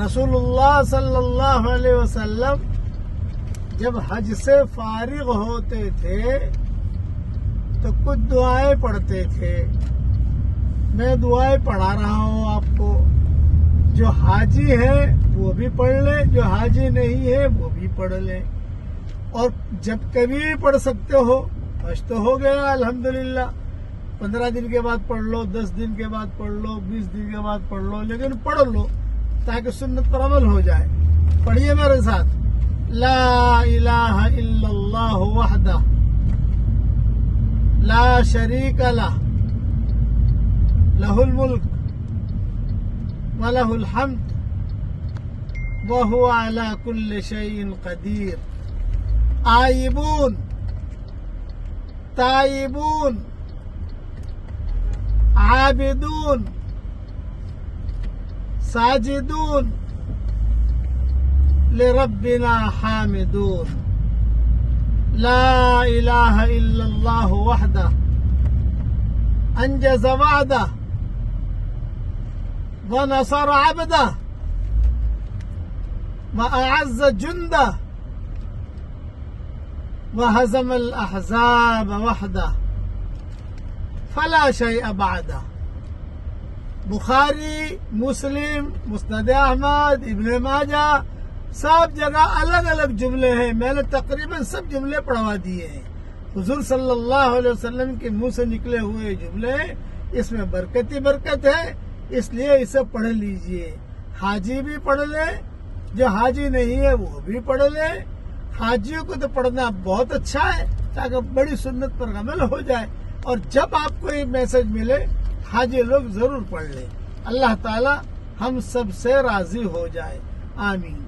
رسول اللہ صلی اللہ علیہ وسلم جب حج سے فارغ ہوتے تھے تو کچھ دعائیں پڑھتے تھے. میں دعائیں پڑھا رہا ہوں آپ کو. جو حاجی ہے وہ بھی پڑھ لے, جو حاجی نہیں ہے وہ بھی پڑھ لے. اور جب کبھی بھی پڑھ سکتے ہو. حج تو ہو گیا الحمدللہ, 15 دن کے بعد پڑھ لو, 10 دن کے بعد پڑھ لو, 20 دن کے بعد پڑھ لو, لیکن پڑھ لو تاکہ سنت پر عمل ہو جائے. پڑھیے میرے ساتھ. لا الہ الا اللہ وحدہ لا شریک لہ لہ الملک وَلَهُ الْحَمْدُ وَهُوَ عَلَى كُلِّ شَيْءٍ قَدِيرٌ. آئبون, تائبون, عابدون, ساجدون, لربنا حامدون. لا الہ الا اللہ وحدہ انجز وعدہ ونصر عبدہ وأعز جندہ وہزم الاحزاب وحدہ فلا شیء بعدہ. بخاری, مسلم, مسند احمد, ابن ماجہ, سب جگہ الگ الگ جملے ہیں. میں نے تقریباً سب جملے پڑھوا دیے ہیں. حضور صلی اللہ علیہ وسلم کے منہ سے نکلے ہوئے جملے, اس میں برکت ہی برکت ہے, اس لیے اسے پڑھ لیجئے. حاجی بھی پڑھ لے, جو حاجی نہیں ہے وہ بھی پڑھ لے. حاجیوں کو تو پڑھنا بہت اچھا ہے تاکہ بڑی سنت پر عمل ہو جائے. اور جب آپ کو یہ میسج ملے, حاجی لوگ ضرور پڑھ لیں. اللہ تعالی ہم سب سے راضی ہو جائے. آمین.